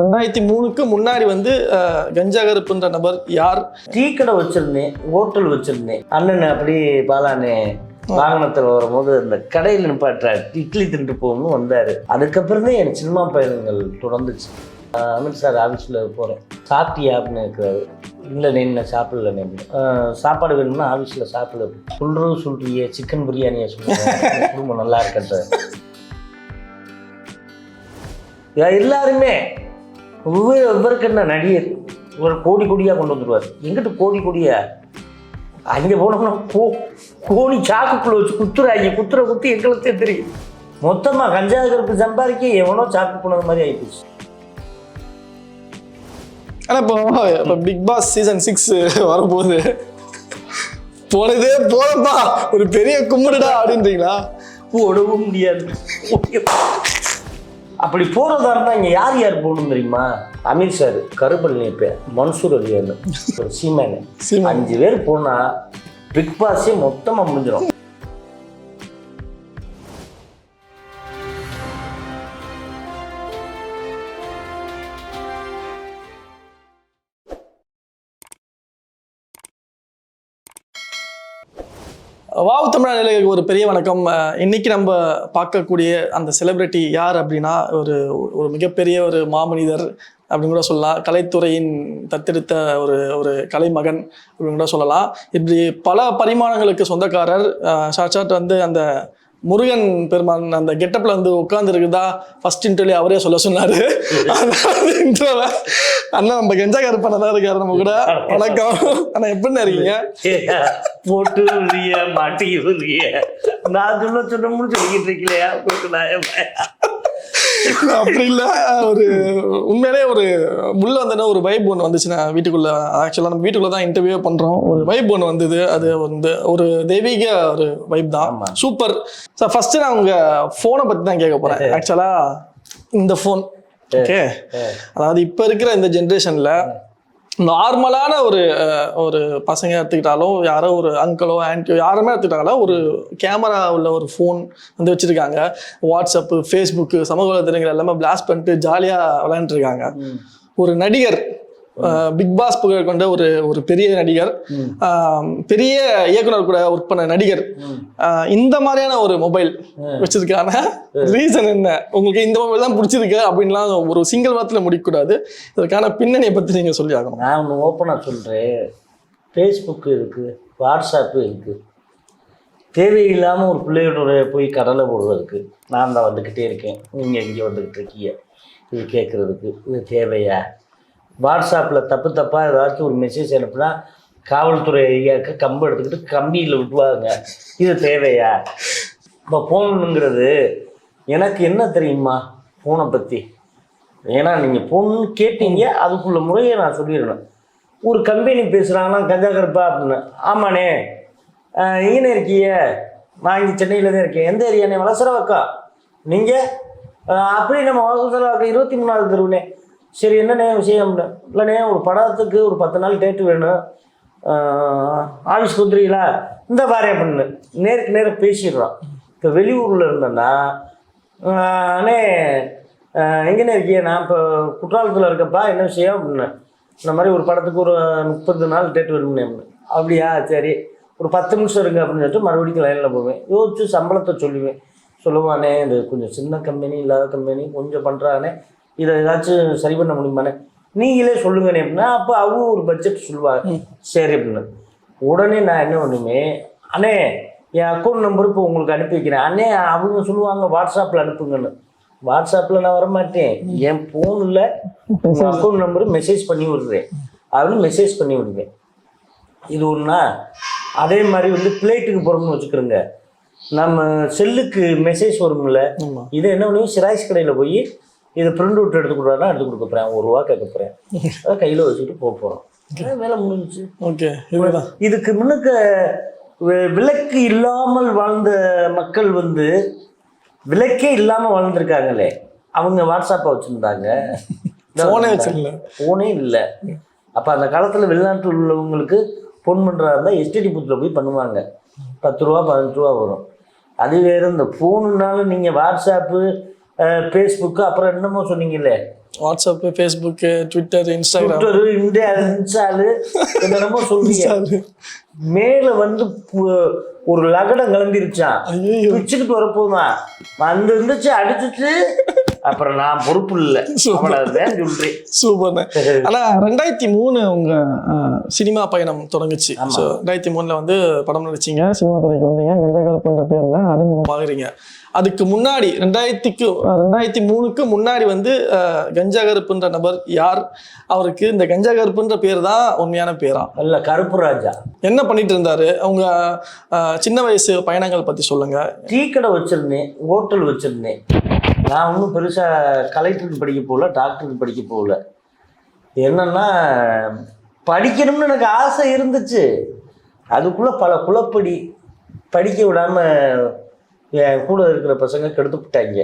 2003க்கு முன்னாடி வந்து கஞ்சா கருப்புன்ற நபர் யார்? டீ கடை வச்சிருந்தேன், ஹோட்டல் வச்சிருந்தேன். அண்ணன் அப்படி பாலானே வாகனத்தில் வரும்போது அந்த கடையில் நிப்பாட்டுறாரு, இட்லி தின்ட்டு போகணும்னு வந்தார். அதுக்கப்புறம் தான் என் சினிமா பயணங்கள் தொடர்ந்துச்சு. அமித் சார் ஆஃபீஸில் போகிறேன், சாப்பிட்டியா அப்படின்னு இருக்கிறாரு. இல்லை நான் சாப்பிடல. சாப்பாடு வேணும்னா ஆஃபீஸில் சாப்பிடல. சொல்றியே சிக்கன் பிரியாணியை சொல்லுங்கள், குடும்பம் நல்லா இருக்கட்ட. எல்லாருமே ஒவ்வொருக்கு என்ன நடிகர் ஒரு கோடி கோடியாக கொண்டு வந்துடுவார். எங்கிட்ட கோடி கோடியா? அங்கே போனோம்னா கோணி சாக்குக்குள்ளே வச்சு குத்துறாங்க. குத்தி எங்களுக்கே தெரியும். மொத்தமாக கஞ்சா கருப்பு சம்பாதிக்க எவனோ சாக்கு போனது மாதிரி ஆகிப்போச்சு. ஆனால் இப்போ பிக் பாஸ் சீசன் 6 வரும்போது போனதே போதப்பா ஒரு பெரிய கும்பிடுடா அப்படின்றீங்களா? ஓடவும் முடியாது. அப்படி போகிறதா இருந்தால் இங்கே யார் யார் போகணும் தெரியுமா? அமீர் சார், கருப்பள்ளி பேர், மன்சூர் அலியானு, ஒரு சீமேனு, 5 பேர் போனால் பிக் பாஸே மொத்தமாக முடிஞ்சிடும். வாவ் தமிழா நிலைக்கு ஒரு பெரிய வணக்கம். இன்னைக்கு நம்ம பார்க்கக்கூடிய அந்த செலிபிரிட்டி யார் அப்படின்னா ஒரு மிகப்பெரிய ஒரு மாமனிதர் அப்படின்னு கூட சொல்லலாம். கலைத்துறையின் தத்தெடுத்த ஒரு கலைமகன் அப்படின்னு கூட சொல்லலாம். இப்படி பல பரிமாணங்களுக்கு சொந்தக்காரர். சாட்சாத் வந்து அந்த முருகன் பெருமான் அந்த கெட்டப்ல வந்து உட்கார்ந்துருக்குதா ஃபர்ஸ்ட் இன்டர்வியூ அவரே சொல்ல சொன்னாரு. அண்ணா நம்ம கஞ்சா கருப்பண்ணா தான் இருக்காரு நம்ம கூட. வணக்கம் அண்ணா, எப்படின்னு இருக்கீங்க? போட்டு மாட்டி நான் சொன்னோம்னு சொல்லிக்கிட்டு இருக்கலையா? அப்படி இல்லை, உண்மையிலே உள்ள வந்தோன்னா ஒரு வைப் ஒன்று வந்துச்சுன்னா வீட்டுக்குள்ள. ஆக்சுவலாக நம்ம வீட்டுக்குள்ள தான் இன்டர்வியூ பண்றோம். ஒரு வைப் ஒன்று வந்தது. அது வந்து ஒரு தெய்வீக ஒரு வைப் தான். Super sir. ஃபர்ஸ்ட் நான் உங்க போனை பத்தி தான் கேட்க போறேன். ஆக்சுவலா இந்த போன் ஓகே, அதாவது இப்ப இருக்கிற இந்த ஜென்ரேஷன்ல நார்மலான ஒரு பசங்க எடுத்துக்கிட்டாலும், யாரோ ஒரு அங்கிளோ ஆன்ட்டியோ யாருமே எடுத்துக்கிட்டாங்களோ ஒரு கேமரா உள்ள ஒரு ஃபோன் வந்து வச்சுருக்காங்க. வாட்ஸ்அப்பு, ஃபேஸ்புக்கு, சமூக வலைதளங்கள் எல்லாமே பிளாஸ்ட் பண்ணிட்டு ஜாலியாக விளையாண்டுருக்காங்க. ஒரு நடிகர், பிக் பாஸ் புகழ் கொண்ட ஒரு பெரிய நடிகர், பெரிய இயக்குனர் கூட ஒர்க் பண்ண நடிகர், இந்த மாதிரியான ஒரு மொபைல் வச்சதுக்கான ரீசன் என்ன? உங்களுக்கு இந்த மொபைல் தான் பிடிச்சிருக்கு அப்படின்லாம் ஒரு சிங்கிள் வார்த்தையில் முடிக்கக்கூடாது. இதற்கான பின்னணியை பற்றி நீங்கள் சொல்லி ஆகணும். நான் ஒன்று ஓப்பனாக சொல்கிறேன். ஃபேஸ்புக்கு இருக்குது, வாட்ஸ்அப்பு இருக்குது. தேவையில்லாமல் ஒரு பிள்ளையோட போய் கடலை போடுறதுக்கு நான் தான் வந்துக்கிட்டே இருக்கேன். நீங்கள் எங்கே வந்துக்கிட்டு இருக்கீங்க இது கேட்குறதுக்கு? இது தேவையா? வாட்ஸ்அப்பில் தப்பாக ஏதாச்சும் ஒரு மெசேஜ் அனுப்புனா காவல்துறை ஐயாவுக்கு கம்பு எடுத்துக்கிட்டு கம்பியில் விட்டுவாங்க. இது தேவையா? இப்போ ஃபோனுங்கிறது எனக்கு என்ன தெரியுமா ஃபோனை பற்றி? ஏன்னா நீங்கள் ஃபோன்னு கேட்டீங்க, அதுக்குள்ள முறையை நான் சொல்லிடணும். ஒரு கம்பெனி பேசுகிறாங்கன்னா கஞ்சா கருப்பா அப்படின்னு, ஆமாண்ணே எங்கேனே இருக்கீங்க? நான் இங்கே சென்னையில் தான் இருக்கேன். எந்த ஏரியாண்ணே? வளசரவாக்கா. நீங்கள் அப்படி நம்ம வளசரவாக்கா 23வது தெருவுனே. சரி, என்னண்ணே விஷயம்? இல்லைண்ணே, ஒரு படத்துக்கு ஒரு 10 நாள் டேட்டு வேணும், ஆஃபீஸ் கொடுத்துறீங்களா? இந்த பாரு அப்படின்னு நேருக்கு நேரம் பேசிடுறோம். இப்போ வெளியூரில் இருந்தேன்னா, அண்ணே எங்கேண்ணே இருக்கிய? நான் இப்போ குற்றாலத்தில் இருக்கப்பா, என்ன விஷயம் அப்படின்னு. இந்த மாதிரி ஒரு படத்துக்கு ஒரு 30 நாள் டேட் வேணும்னே அப்படின்னு. அப்படியா, சரி ஒரு 10 நிமிஷம் இருக்குது அப்படின்னு சொல்லிட்டு மறுபடியும் லைனில் போவேன். யோசிச்சு சம்பளத்தை சொல்லுவானே, இது கொஞ்சம் சின்ன கம்பெனி, இல்லாத கம்பெனி, கொஞ்சம் பண்ணுறானே, இதை ஏதாச்சும் சரி பண்ண முடியுமாண்ணே, நீங்களே சொல்லுங்கண்ணே அப்படின்னா. அப்போ அவங்க ஒரு பட்ஜெட் சொல்லுவாங்க. சரி அப்படின்னு உடனே நான் என்ன பண்ணுமே, அண்ணே என் அக்கௌண்ட் நம்பர் இப்போ உங்களுக்கு அனுப்பி வைக்கிறேன். அண்ணே அவங்க சொல்லுவாங்க வாட்ஸ்அப்பில் அனுப்புங்கன்னு. வாட்ஸ்அப்பில் நான் வரமாட்டேன், என் ஃபோனில் உங்கள் அக்கௌண்ட் நம்பரு மெசேஜ் பண்ணி விடுறேன் அப்படின்னு மெசேஜ் பண்ணி விடுவேன். இது ஒன்றா. அதே மாதிரி வந்து பிளேட்டுக்கு போகிறோம்னு வச்சுக்கிறோங்க, நம்ம செல்லுக்கு மெசேஜ் வரும்ல, இதை என்ன பண்ணுவோம், சிராய்ஸ் கடையில் போய் இதை பிரிண்ட் அவுட் எடுத்து கொடுறாருன்னா எடுத்து கொடுக்க போகிறேன், ₹1 கேட்க போகிறேன், அதான் கையில் வச்சுக்கிட்டு போகிறோம். வேலை முடிஞ்சிச்சு. ஓகே, இதுக்கு முன்னுக்கு விளக்கு இல்லாமல் வாழ்ந்த மக்கள் வந்து விளக்கே இல்லாமல் வாழ்ந்துருக்காங்களே, அவங்க வாட்ஸ்அப்பை வச்சுருந்தாங்க, ஃபோனே இல்லை. அப்போ அந்த காலத்தில் வெளிநாட்டில் உள்ளவங்களுக்கு ஃபோன் பண்ணுறதா இருந்தால் எஸ்டிடி பூத்தில் போய் பண்ணுவாங்க. ₹10 ₹15 வரும். அது வேறு. இந்த ஃபோனுனாலும் நீங்கள் வாட்ஸ்அப்பு, ஃபேஸ்புக்கு, அப்புறம் என்னமோ சொன்னீங்களே வாட்ஸ்அப்பு, ஃபேஸ்புக்கு, ட்விட்டர், இன்ஸ்டாகிராம். இன்ஸ்டாலு என்னென்னமோ சொல்றீங்க. மேல வந்து ஒரு லகடம் கிளம்பிருச்சான், பிச்சுக்கிட்டு வரப்போமா வந்து இருந்துச்சு அடிச்சுட்டு. அப்புறம் நான் பொறுப்பு இல்லை, அவ்வளவுதான் சொல்றேன். சூப்பர்ண்ணே. ஆனா 2003 உங்க சினிமா பயணம் தொடங்குச்சு. 2003 வந்து படம் நடிச்சீங்க, சினிமா துறைக்கு வந்தீங்க, கஞ்சாகருப்புன்ற பேர்ல அறிமுகமாகறீங்க. அதுக்கு முன்னாடி 2003க்கு முன்னாடி வந்து கஞ்சாகருப்புன்ற நபர் யார்? அவருக்கு இந்த கஞ்சாகருப்புன்ற பேர் தான் உண்மையான பேரா? இல்ல, கருப்பு ராஜா. என்ன பண்ணிட்டு இருந்தாரு? அவங்க சின்ன வயசு பயணங்கள் பத்தி சொல்லுங்க. டீ கடை வச்சிருந்தேன், ஹோட்டல் வச்சிருந்தேன். நான் ஒன்றும் பெருசாக கலெக்டருக்கு படிக்க போகல, டாக்டருக்கு படிக்க போகல. என்னன்னா படிக்கணும்னு எனக்கு ஆசை இருந்துச்சு. அதுக்குள்ளே பல குலப்படி படிக்க விடாமல் என் கூட இருக்கிற பசங்க கெடுத்து விட்டாங்க.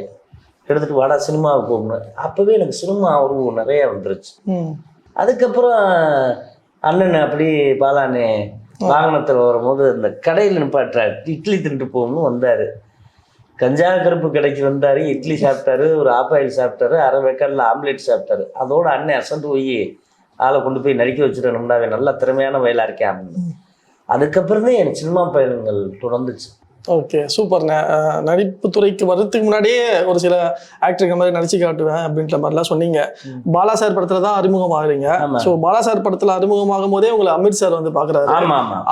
கெடுத்துட்டு வாடா சினிமாவுக்கு போகணும். அப்போவே எனக்கு சினிமா ஆர்வம் நிறையா வந்துருச்சு. அதுக்கப்புறம் அண்ணன் அப்படி பாலானே வாகனத்தில் வரும்போது இந்த கடையில் நிப்பாட்டுறாரு, இட்லி தின்ட்டு போகணும்னு வந்தார். கஞ்சா கருப்பு கடைக்கு வந்தார், இட்லி சாப்பிட்டாரு, ஒரு ஆப்பாயில் சாப்பிட்டாரு, அரை வேக்காடில் ஆம்லேட் சாப்பிட்டாரு. அதோட அண்ணன் அசந்து போய் ஆளை கொண்டு போய் நடிக்க வச்சுட்டேன்டா, நல்ல திறமையான வயலாக இருக்கேன் அப்படின்னு. அதுக்கப்புறம் தான் என் சினிமா பயணங்கள் தொடர்ந்துச்சு. ஓகே, சூப்பர்ண்ணே. நடிப்பு துறைக்கு வர்றதுக்கு முன்னாடியே ஒரு சில ஆக்டருக்கு மாதிரி நடிச்சு காட்டுவேன் அப்படின்ற மாதிரிலாம் சொன்னீங்க. பாலா சார் படத்துல தான் அறிமுகம் ஆகுறீங்க. ஸோ பாலா சார் படத்துல அறிமுகமாகும் போதே உங்களை அமித் சார் வந்து பாக்குறாரு.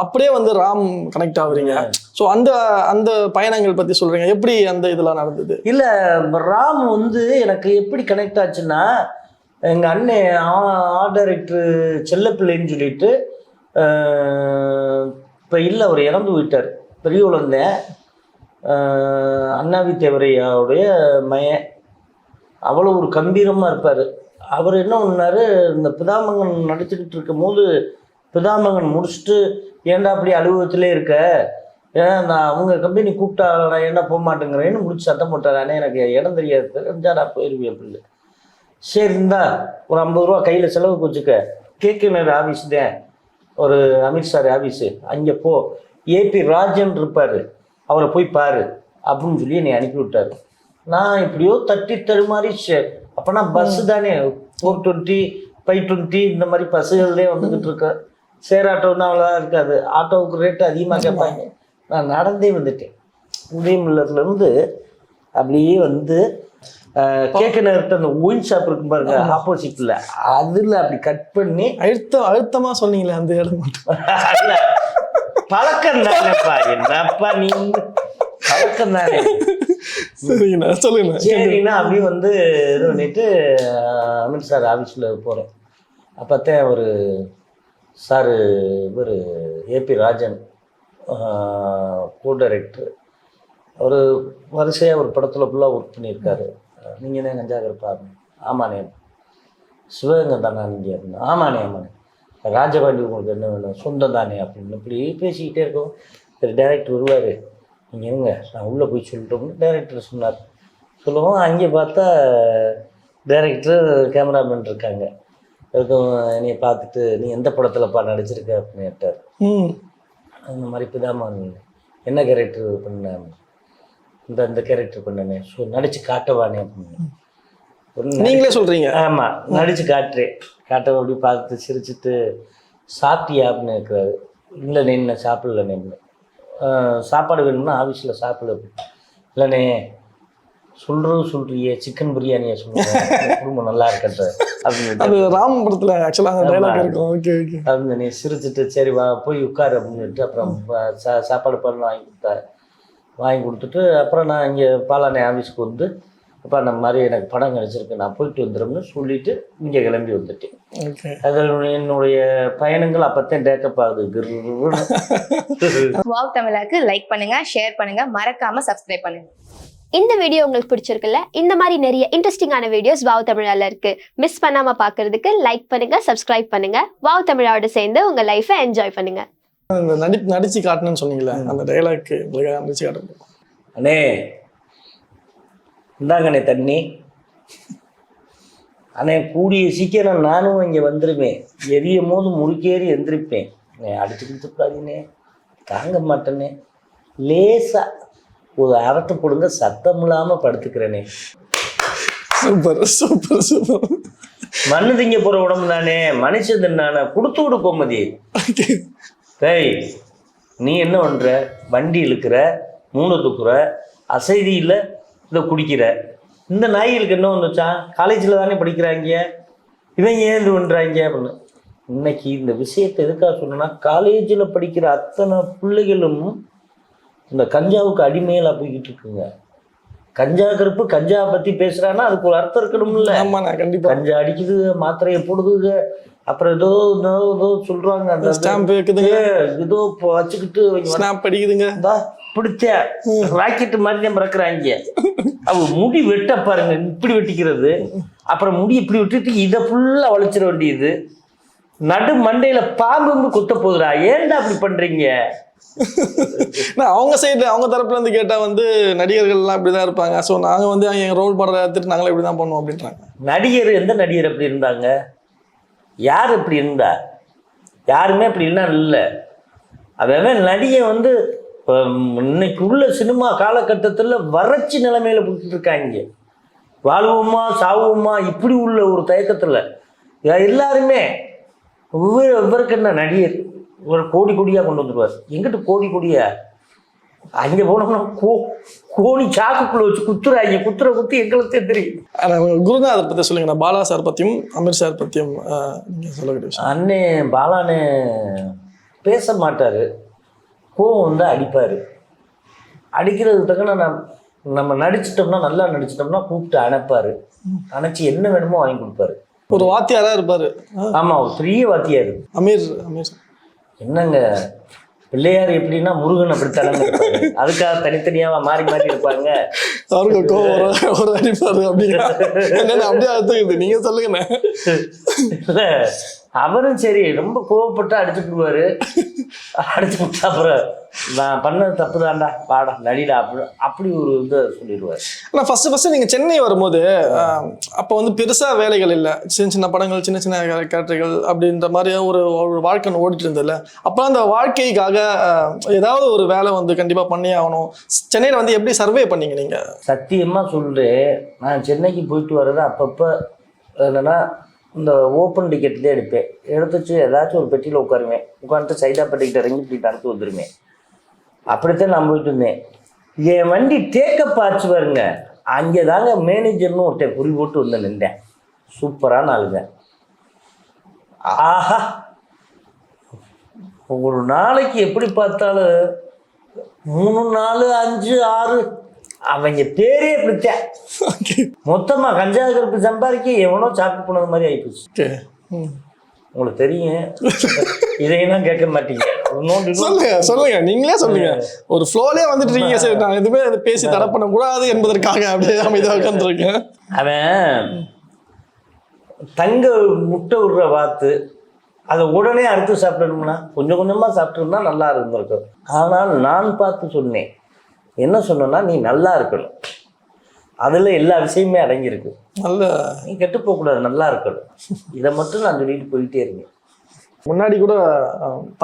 அப்படியே வந்து ராம் கனெக்ட் ஆகுறீங்க. ஸோ அந்த அந்த பயணங்கள் பத்தி சொல்றீங்க, எப்படி அந்த இதெல்லாம் நடந்தது? இல்ல, ராம் வந்து எனக்கு எப்படி கனெக்ட் ஆச்சுன்னா, எங்க அண்ணன் ஆர்ட் டைரக்டர் செல்லப்பிள்ளைன்னு சொல்லிட்டு இப்போ இல்லை, அவர் இறந்து போயிட்டார். பெரிய உலந்தேன் அண்ணாவி தேவரையாவுடைய மையன். அவ்வளோ ஒரு கம்பீரமாக இருப்பார். அவர் என்ன பண்ணார், இந்த பிதாமகன் நடிச்சுக்கிட்டு இருக்கும் போது பிதாமகன் முடிச்சுட்டு ஏன்டா அப்படி அலுவலகத்திலே இருக்க, ஏன்னா நான் அவங்க கம்பெனி கூப்பிட்டாடா ஏன்டா போக மாட்டேங்கிறேன்னு முடிச்சு சத்தம் போட்டாரானே. எனக்கு இடம் தெரியாது, தெரிஞ்சாடா போயிருவேன் அப்படின்னு. சரி இருந்தா ஒரு 50 ரூபா கையில் செலவுக்கு வச்சுக்க, கேட்குனர் ஆஃபீஸ் தான் ஒரு அமித் சார் ஆஃபீஸு, அங்கே போ, ஏபி ராஜன் இருப்பார், அவரை போய் பாரு அப்படின்னு சொல்லி என்னை அனுப்பி விட்டார். நான் இப்படியோ தட்டி தடுமாறி, அப்போனா பஸ்ஸு தானே 420 520 இந்த மாதிரி பஸ்ஸுகள்லேயே வந்துக்கிட்டு இருக்கேன். சேர் ஆட்டோன்னா அவ்வளோதான் இருக்காது, ஆட்டோவுக்கு ரேட்டு அதிகமாக கேட்பாங்க. நான் நடந்தே வந்துட்டேன். உதயமில்லத்துலேருந்து அப்படியே வந்து கேட்க நேரத்தை அந்த ஒயின் ஷாப் இருக்கும் பாருங்க ஆப்போசிட்டில், அதில் அப்படி கட் பண்ணி அழுத்தமாக சொன்னீங்களே அந்த இடம் பழக்கம் தானேப்பா. என்னப்பா நீ பழக்கம் தானே. சரிங்கண்ணா, சொல்லுங்க. சரிண்ணா அப்படியே வந்து இது பண்ணிட்டு அமித் சார் ஆஃபீஸில் போகிறேன். அப்போத்தான் ஒரு சார் இவர் ஏபி ராஜன் கோ டைரக்டர், அவர் வரிசையாக ஒரு படத்தில் ஃபுல்லாக ஒர்க் பண்ணியிருக்காரு. நீங்கள் தான் கஞ்சாகருப்பா? ஆமாண்ணே. சிவகங்கை தானே நீங்கள் அப்படின்னு? ஆமாண்ணே ஆமாண்ணே. ராஜபாண்டி உங்களுக்கு என்ன வேணும்? சொந்தம் தானே அப்படின்னு இப்படி பேசிக்கிட்டே இருக்கோம். சரி டைரக்டர் வருவார், நீங்கள் இருங்க நான் உள்ளே போய் சொல்லிட்டோம்னு டைரக்டர் சொன்னார். சொல்லுவோம், அங்கே பார்த்தா டைரக்டர் கேமராமேன் இருக்காங்க. அதுக்கும் என்னையை பார்த்துட்டு நீ எந்த படத்தில்ப்பா நடிச்சிருக்க அப்படின்னு கேட்டார். அந்த மாதிரி பிதாமன் என்ன கேரக்டர் பண்ணேன்? இந்த கேரக்டர் பண்ணனே. ஸோ நடிச்சு காட்டவானே அப்படின்னு நீங்களே சொல்கிறீங்க? ஆமாம், நடிச்சு காட்டுறேன். காட்ட அப்படி பார்த்து சிரிச்சுட்டு சாப்பிட்டியா அப்படின்னு இருக்கிறாரு. இல்லைண்ணே நான் சாப்பிடலண்ணே. சாப்பாடு வேணும்னா ஆஃபீஸில் சாப்பிட. இல்லைண்ணே சொல்றியே சிக்கன் பிரியாணியை சொல்லுங்கள், குடும்பம் நல்லா இருக்கட்ட அப்படின்னு ராம் படத்தில் ஆக்சுவலாக அப்படின்னு நீ சிரிச்சுட்டு சரி வா போய் உட்காரு அப்படின்னு சொல்லிட்டு அப்புறம் சாப்பாடு பண்ண வாங்கி கொடுத்தாரு. வாங்கி கொடுத்துட்டு அப்புறம் நான் இங்கே பாலானே ஆஃபீஸ்க்கு வந்து அப்போ அந்த மாதிரி எனக்கு படம் கிடச்சிருக்கு, நான் போயிட்டு வந்துடும்னு சொல்லிட்டு இங்கே கிளம்பி வந்துட்டேன். அதில் என்னுடைய பயணங்கள் அப்போத்தான் டேக்கப் ஆகுது. வாவ் தமிழாக்கு லைக் பண்ணுங்க, ஷேர் பண்ணுங்க, மறக்காம சப்ஸ்கிரைப் பண்ணுங்க. இந்த வீடியோ உங்களுக்கு பிடிச்சிருக்குல்ல? இந்த மாதிரி நிறைய இன்ட்ரெஸ்டிங்கான வீடியோஸ் வாவ் தமிழால இருக்கு. மிஸ் பண்ணாம பாக்குறதுக்கு லைக் பண்ணுங்க, சப்ஸ்கிரைப் பண்ணுங்க. வாவ் தமிழோட சேர்ந்து உங்க லைஃபை என்ஜாய் பண்ணுங்க. நடிச்சு காட்டணும்னு சொன்னீங்களே, அந்த டைலாக் நடிச்சு காட்டணும். அண்ணே இந்தாங்கண்ணே தண்ணி. அண்ணே கூடிய சீக்கிரம் நானும் இங்கே வந்துடுவேன். எரியும் போது முறுக்கேறி எந்திரிப்பேன். அடிச்சு கொடுத்துப்பாதீனே, தாங்க மாட்டேனே. லேசா ஒரு அரட்டை போடுங்க, சத்தம் இல்லாமல் படுத்துக்கிறேனே. Super super super. மண்ணு திங்க போற உடம்பு தானே, மனுஷன் தானே, கொடுத்து விடு கோமதி. டேய் நீ என்ன பண்ற, வண்டி இழுக்கிற, மூணு தூக்குற, அசைதியில் இதை குடிக்கிற. இந்த நாய்களுக்கு என்ன வந்துச்சான், காலேஜில் தானே படிக்கிறாங்க, இவங்க ஏன் இது பண்ணுறாங்க அப்படின்னு. இன்னைக்கு இந்த விஷயத்தை எதுக்காக சொன்னா, காலேஜில் படிக்கிற அத்தனை பிள்ளைகளும் இந்த கஞ்சாவுக்கு அடிமையில போய்கிட்டு இருக்குங்க. கஞ்சா கருப்பு கஞ்சா பத்தி பேசுறான்னா அதுக்கு ஒரு அர்த்தம் இருக்கணும்ல. ஆமாண்ணா கண்டிப்பா. கஞ்சா அடிக்குது, மாத்திரையை போடுதுங்க, அப்புறம் ஏதோ ஏதோ சொல்றாங்க, அந்த ஸ்டாம்ப் வைக்குதுங்க, ஏதோ வச்சுக்கிட்டு ஸ்னாப் அடிக்குதுங்க, பிடிச்ச ராக்கெட் மாதிரி தான் பறக்குறாங்க. அவ முடி வெட்ட பாருங்க, இப்படி வெட்டிக்கிறது, அப்புறம் முடி இப்படி விட்டுட்டு இதை ஃபுல்லா வளைச்சிட வேண்டியது, நடு மண்டையில பாம்பு கொத்த போகுதுடா, ஏன்டா அப்படி பண்றீங்க? அவங்க சைடுல அவங்க தரப்புல இருந்து கேட்டா வந்து நடிகர்கள்லாம் இப்படிதான் இருப்பாங்க, ஸோ நாங்க வந்து எங்க ரோல் மாடலை எடுத்துட்டு நாங்களும் இப்படிதான் பண்ணுவோம் அப்படின்றாங்க. நடிகர் எந்த நடிகர் அப்படி இருந்தாங்க? யார் இப்படி இருந்தா? யாருமே அப்படி இருந்தா இல்லை. அவன் நடிகை வந்து இன்னைக்கு உள்ள சினிமா காலகட்டத்தில் வறட்சி நிலைமையில போட்டு இருக்காங்க. வாழ்வோமா சாவுவோமா இப்படி உள்ள ஒரு தயக்கத்தில் எல்லாருமே. இவருக்கு என்ன நடிகர் ஒரு கோடி கோடியாக கொண்டு வந்துடுவார். எங்கிட்ட கோடி கோடியா? அங்கே போனோம்னா கோணி சாக்குக்குள்ள வச்சு குத்துறாங்க, குத்தி எங்களுக்கு தெரியும். குருநாதர் பற்றி சொல்லுங்க. பாலா சார் பற்றியும் அமீர் சார் பற்றியும் நீங்கள் சொல்லக்கூடிய அண்ணே பாலானே பேச மாட்டார், கோவம் வந்து அடிப்பார். அடிக்கிறதுக்கு தக்கன நம்ம நடிச்சிட்டோம்னா, நல்லா நடிச்சிட்டோம்னா கூப்பிட்டு அணைப்பார். அணைச்சி என்ன வேணுமோ வாங்கி கொடுப்பாரு. ஒரு வாத்தியாரா இருப்பாரு. ஆமா, ஒரு பெரிய வாத்தியார் அமீர். என்னங்க பிள்ளையார் எப்படின்னா முருகன் அப்படித்தானங்க இருப்பாரு. அதுக்காக தனித்தனியாவா மாறி மாறி இருப்பாங்க. அவருக்கு கோவம் ஒரு அடிப்பாரு அப்படின்னா அப்படியே அர்த்தம். நீங்க சொல்லுங்க. அவரும் சரி ரொம்ப கோவப்பட்டு அடிச்சுடுவாரு. அடிச்சு விட்டா அப்புறம் நான் பண்ணது தப்பு தான்டா, பாடா நடிடா அப்படி ஒரு இதை சொல்லிடுவார். ஆனால் ஃபர்ஸ்ட் நீங்கள் சென்னை வரும்போது அப்போ வந்து பெருசாக வேலைகள் இல்லை, சின்ன சின்ன படங்கள், சின்ன சின்ன கேரக்டர்கள் அப்படின்ற மாதிரி ஒரு வாழ்க்கை ஓடிட்டு இருந்ததில்ல. அப்போ அந்த வாழ்க்கைக்காக ஏதாவது ஒரு வேலை வந்து கண்டிப்பாக பண்ணி ஆகணும். சென்னையில் வந்து எப்படி சர்வே பண்ணீங்க நீங்கள்? சத்தியமாக சொல்கிறேன், நான் சென்னைக்கு போயிட்டு வர்றது அப்பப்போ என்னென்னா இந்த ஓப்பன் டிக்கெட்லேயே எடுப்பேன். எடுத்துச்சு ஏதாச்சும் ஒரு பெட்டியில் உட்காருவேன். உட்காந்துட்டு சைதாப்பேட்டைக்கிட்ட இறங்கி இப்படி நடத்து வந்துடுவேன். அப்படித்தான் நான் போயிட்டு இருந்தேன். என் வண்டி டேக்கப் ஆச்சு பாருங்க, அங்கே தாங்க மேனேஜர்னு ஒருத்தன் குறி போட்டு வந்து நின்றேன். சூப்பரான ஆளுங்க. ஆஹா, ஒரு நாளைக்கு எப்படி பார்த்தாலும் 3 4 5 6 அவங்க பேரே பிடிச்சேன். மொத்தமாக கஞ்சா கருப்பு சம்பாதிக்க எவனோ சாக்கு போனது மாதிரி ஆயிப்போச்சு. உங்களுக்கு தெரியும், இதையெல்லாம் கேட்க மாட்டீங்க. சொல்லுங்க நீங்களே சொல்லுங்க. ஒரு ஃப்ளோலே வந்துட்டு இருக்கீங்க. சரி, நான் எதுவுமே பேசி தடை பண்ண கூடாது என்பதற்காக அப்படியே அமைதியாக உட்காந்துருக்கேன். அவன் தங்க முட்டை விடுற வாத்து அதை உடனே அறுத்து சாப்பிடணும்னா கொஞ்சம் கொஞ்சமாக சாப்பிட்டோம்னா நல்லா இருந்திருக்கும். ஆனால் நான் பார்த்து சொன்னேன், என்ன சொன்னா, நீ நல்லா இருக்கணும், அதில் எல்லா விஷயமே அடங்கியிருக்கு. நல்ல நீ கெட்டு போகக்கூடாது, நல்லா இருக்கணும். இதை மட்டும் நான் சொல்லிட்டு போயிட்டே இருக்கேன். முன்னாடி கூட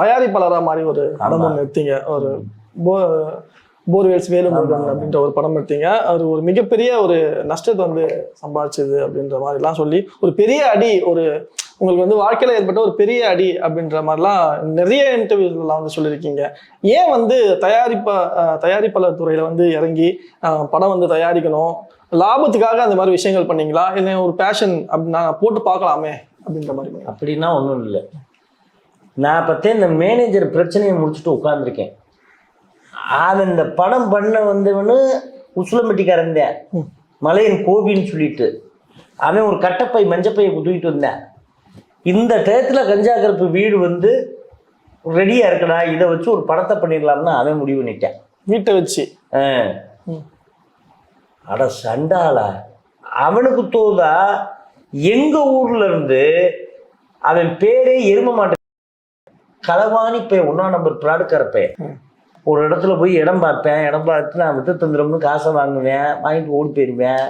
தயாரிப்பாளராக மாதிரி ஒரு படம் ஒன்று எடுத்தீங்க. ஒரு போர்வேல்ஸ் வேலுமுருகன் அப்படின்ற ஒரு படம் எடுத்தீங்க. அது ஒரு மிகப்பெரிய ஒரு நஷ்டத்தை வந்து சம்பாதிச்சது அப்படின்ற மாதிரிலாம் சொல்லி, ஒரு பெரிய அடி, ஒரு உங்களுக்கு வந்து வாழ்க்கையில் ஏற்பட்ட ஒரு பெரிய அடி அப்படின்ற மாதிரிலாம் நிறைய இன்டர்வியூஸ்லாம் வந்து சொல்லியிருக்கீங்க. ஏன் வந்து தயாரிப்பாளர் துறையில் வந்து இறங்கி படம் வந்து தயாரிக்கணும், லாபத்துக்காக அந்த மாதிரி விஷயங்கள் பண்ணீங்களா, இல்லை ஒரு பேஷன் அப்படின்னா போட்டு பார்க்கலாமே அப்படின்ற மாதிரி? அப்படின்னா ஒன்றும் இல்லை. நான் பார்த்தேன் இந்த மேனேஜர் பிரச்சனையை முடிச்சுட்டு உட்காந்துருக்கேன். அவன் இந்த படம் பண்ண வந்தவனு உசுலம்பட்டிக்காரந்தேன், மலையன் கோபின்னு சொல்லிட்டு அவன் ஒரு கட்டப்பை மஞ்சப்பையை தூக்கிட்டு வந்தேன். இந்த டயத்தில் கஞ்சா கருப்பு வீடு வந்து ரெடியாக இருக்கடா, இதை வச்சு ஒரு படத்தை பண்ணிடலாம்னு அவன் முடிவு பண்ணிட்டேன். வீட்டை வச்சு அட சண்டாளா, அவனுக்கு தோதா எங்கள் ஊர்ல இருந்து அவன் பேரே எரும மாட்டேன், களவாணி பே 1ஆம் நம்பர் ப்ராடுக்காரப்பே. ஒரு இடத்துல போய் இடம் பார்ப்பேன், இடம் பார்த்து நான் விட்டு தந்துடும்னு காசை வாங்குவேன், வாங்கிட்டு ஓடி போயிடுவேன்.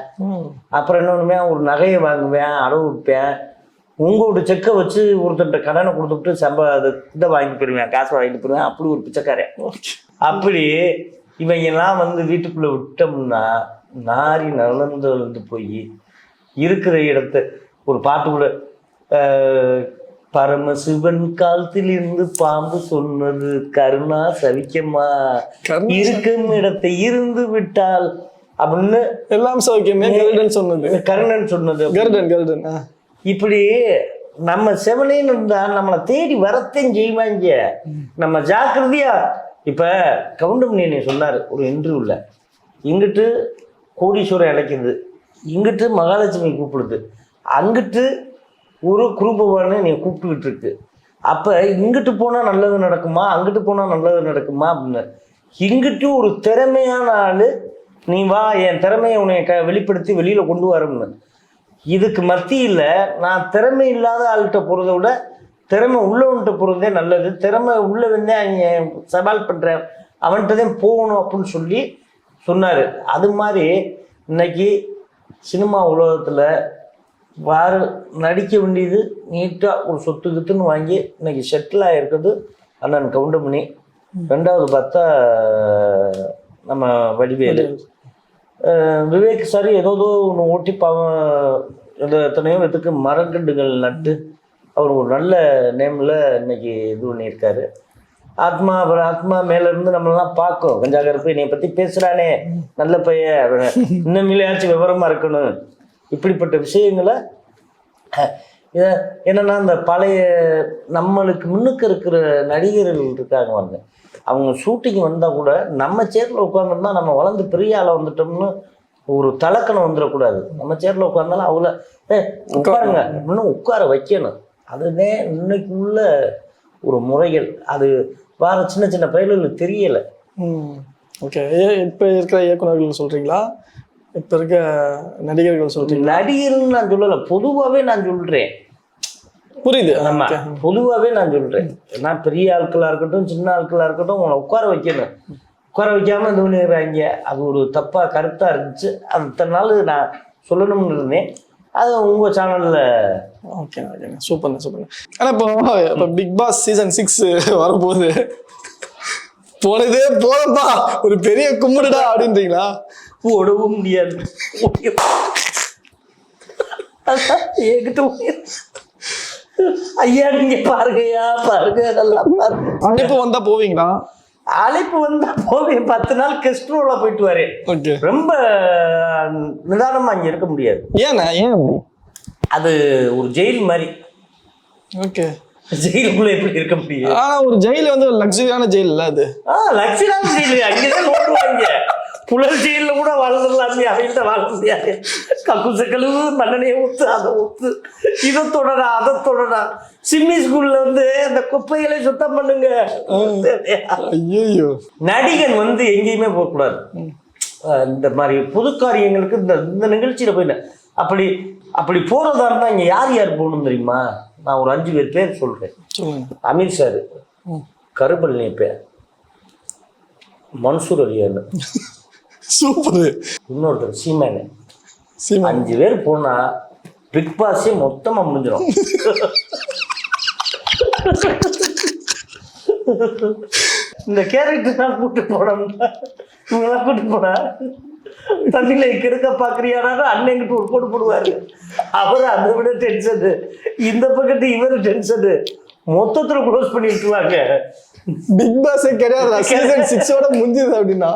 அப்புறம் இன்னொன்றுமே ஒரு நகையை வாங்குவேன், அடவு விற்பேன். உங்களோட செக்கை வச்சு ஒருத்தர்கிட்ட கடனை கொடுத்துட்டு அது இதை வாங்கிட்டு போயிடுவேன், காசை வாங்கிட்டு போயிடுவேன். அப்படி ஒரு பிச்சைக்காரன். அப்படி இவங்கெல்லாம் வந்து வீட்டுக்குள்ளே விட்டோம்னா நாரி நலந்து போய் இருக்கிற இடத்த ஒரு பாட்டு கூட பரமசிவன் காலத்தில் இருந்து பாம்பு சொன்னது கருணா சவிக்கமா இருக்கும் இடத்தை இருந்து விட்டால் அப்படின்னு எல்லாம் சௌக்கியமே கருடன் சொன்னது. கருணன் சொன்னது. கருடன் இப்படி நம்ம செவனேன்னு இருந்தா நம்மளை தேடி வரத்தையும் செய்வாங்க. நம்ம ஜாக்கிரதையா. இப்ப கவுண்டமணி சொன்னாரு ஒரு இன்டர்வியூல, இங்கிட்டு கோடீஸ்வரர் அழைக்குது, இங்கிட்டு மகாலட்சுமி கூப்பிடுது, அங்கிட்டு ஒரு குரூபவான்னு நீ கூப்பிட்டுக்கிட்டு இருக்கு. அப்ப இங்கிட்டு போனா நல்லது நடக்குமா, அங்கிட்டு போனா நல்லது நடக்குமா அப்படின்னு. இங்கிட்டு ஒரு திறமையான ஆளு, நீ வா என் திறமையை உன்னை வெளிப்படுத்தி வெளியில கொண்டு வரணும்னு. இதுக்கு மத்தியில் நான் திறமை இல்லாத ஆள்கிட்ட போகிறத விட திறமை உள்ளவன்கிட்ட போகிறதே நல்லது. திறமை உள்ள வந்து அங்கே சவால் பண்ணுற அவன்கிட்டதான் போகணும் அப்படின்னு சொல்லி சொன்னார். அது மாதிரி இன்னைக்கு சினிமா உலகத்தில் நடிக்க வேண்டியது நீட்டாக ஒரு சொத்துக்குத்துன்னு வாங்கி இன்னைக்கு செட்டில் ஆகிருக்கிறது அண்ணன் கவுண்டமணி. ரெண்டாவது பார்த்தா நம்ம வடிவேலு. விவேக் சார் ஏதோ ஒன்று ஓட்டி எத்தனையோ பேத்துக்கு மரக்கண்டுகள் நட்டு அவர் ஒரு நல்ல நேமில் இன்னைக்கு இது பண்ணியிருக்காரு. ஆத்மா அப்புறம் ஆத்மா மேலேருந்து நம்மளெல்லாம் பார்க்கும், கஞ்சா கருப்பு என்னை பற்றி பேசுகிறானே நல்ல பையன், இன்னும் விவரமாக இருக்கணும். இப்படிப்பட்ட விஷயங்களை என்னன்னா இந்த பழைய நம்மளுக்கு முன்னுக்கு இருக்கிற நடிகர்கள் இருக்காங்க வந்து, அவங்க ஷூட்டிங் வந்தால் கூட நம்ம சேரில் உட்காந்துருந்தா நம்ம வளர்ந்து பெரிய ஆளை வந்துட்டோம்னு ஒரு தலக்கணம் வந்துடக்கூடாது. நம்ம சேரில் உட்காந்தாலும் அவங்கள உட்காருங்க இன்னும் உட்கார வைக்கணும். அதுதான் இன்னைக்கு உள்ள ஒரு முறைகள். அது வேற சின்ன சின்ன பயிர்களுக்கு தெரியலை. ஓகே, இப்போ இருக்கிற இயக்குநர்கள் சொல்கிறீங்களா, இப்போ இருக்க நடிகர்கள் சொல்கிறீங்களா? நடிகர்னு நான் சொல்லலை, பொதுவாகவே நான் சொல்கிறேன். புரியுது. ஆமா, பொதுவாகவே நான் சொல்கிறேன். ஏன்னா பெரிய ஆட்களாக இருக்கட்டும் சின்ன ஆட்களாக இருக்கட்டும் உங்களை உட்கார வைக்கணும். உட்கார வைக்காமல் இது பண்ணிடுறாங்க. அது ஒரு தப்பாக கருத்தாக இருந்துச்சு. அது இத்தனை நாள் நான் சொல்லணும்னு இருந்தேன். அது உங்கள் சேனலில். ஓகே ஓகேண்ணா, சூப்பர்ண்ணா சூப்பர்ண்ணா. ஆனால் இப்போ பிக் பாஸ் சீசன் 6 வரும்போது போனதே போதப்பா ஒரு பெரிய கும்பிடுடா அப்படின்றீங்களா? ஓடவும் முடியாது. என்கிட்ட ஐயா நீங்க பாருங்கய்யா பாருங்க, நல்லா பாருங்க. அழைப்பு வந்தா போவீங்களா? அழைப்பு வந்தா போவேன். 10 நாள் கெஸ்ட் ரோல போயிட்டு வரேன். ரொம்ப நிதானமா அங்க இருக்க முடியாது. ஏன்னா ஏன் அது ஒரு ஜெயில் மாதிரி. ஓகே, ஜெயிலுக்குள்ள எப்படி இருக்க முடியும்? ஆனா ஒரு ஜெயில் வந்து ஒரு லக்ஸரியான ஜெயில் இல்ல அது. லக்ஸரியான ஜெயில் அங்கதான் நோடுவாங்க. புலர் ஜெயில கூட வாழ்ந்துடலாமே, அவங்கள்ட்ட வாழ முடியாது. கக்குச கழுவு மண்ணனையை ஊத்து, அதை ஊத்து, இதை தொடரா அதை தொடரா. சிம்மி ஸ்கூல்ல வந்து அந்த குப்பைகளை சுத்தம் பண்ணுங்க. ஐயோ, நடிகன் வந்து எங்கேயுமே போகக்கூடாது. இந்த மாதிரி புது காரியங்களுக்கு இந்த நிகழ்ச்சியில போயிட்டேன். அப்படி போறதா இருந்தா இங்க யார் யார் போகணும் தெரியுமா? நான் ஒரு 5 பேர் சொல்றேன். அமீர் சார், கருப்பள்ளி பேர், மன்சூர் அலியான், சூப்பர், இன்னொருத்தர் சீமானு. 5 பேர் போனா பிக் பாஸே மொத்தமா முடிஞ்சிடும். இந்த கேரக்டர் தான் கூட்டு போனோம்னா இவங்கெல்லாம் கூட்டு போனா தண்ணியில கெடுக்க பாக்குறியானா அண்ணங்கிட்ட ஒரு போட்டு போடுவாரு. அவரு அதை விட டென்ஷனு, இந்த பக்கத்து இவரு டென்ஷனு, மொத்தத்துல க்ளோஸ் பண்ணி விட்டுருவாங்க. பிக் பாஸே கிடையாது, சீசன் 6ஓட முடிஞ்சது. அப்படின்னா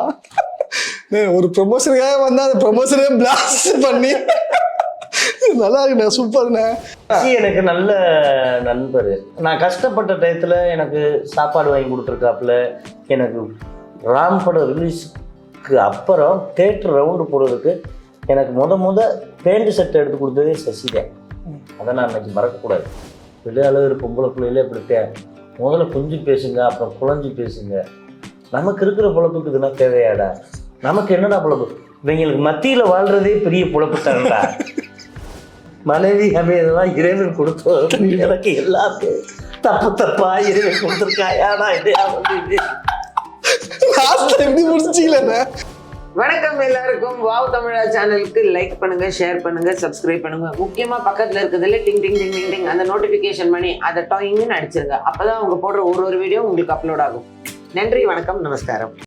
ஒரு ப்ரொமோஷனுக்காக வந்தா அந்த ப்ரொமோஷனே பிளாஸ்ட் பண்ணி நல்லா இருக்குண்ணே, சூப்பர்ண்ணே. எனக்கு நல்ல நண்பர். நான் கஷ்டப்பட்ட டயத்துல எனக்கு சாப்பாடு வாங்கி கொடுத்துருக்காப்புல. எனக்கு ராம் படம் ரிலீஸுக்கு அப்புறம் தேட்டர் ரவுண்டு போடுறதுக்கு எனக்கு முத பேண்ட் செட் எடுத்து கொடுத்ததே சசிதான். அதை நான் இன்னைக்கு மறக்கக்கூடாது. வெளியாளர் பொம்பளை பிள்ளையிலே இப்படித்தேன். முதல்ல கொஞ்சம் பேசுங்க, அப்புறம் குழஞ்சி பேசுங்க. நமக்கு இருக்கிற பொழப்புக்கு இதெல்லாம் தேவையாடா? நமக்கு என்னடா பொழப்பு? இவங்களுக்கு மத்தியில் வாழ்றதே பெரிய பொழப்பு தான்டா. மனைவி அமையதெல்லாம் இறைவன் கொடுத்தோம். எனக்கு எல்லாமே தப்பா இறைவன் கொடுத்துருக்காயாடா. எப்படி முடிச்சிக்கல. வணக்கம் எல்லாருக்கும். வாவ் தமிழா சேனலுக்கு லைக் பண்ணுங்க, ஷேர் பண்ணுங்க, சப்ஸ்கிரைப் பண்ணுங்க. முக்கியமா பக்கத்துல இருக்கிறதுல டிங் டிங் டிங் டிங் டிங் அந்த நோட்டிபிகேஷன் பண்ணி அதை டாயிங்னு அடிச்சிருங்க. அப்பதான் அவங்க போடுற ஒரு வீடியோ உங்களுக்கு அப்லோட் ஆகும். நன்றி, வணக்கம், நமஸ்காரம்.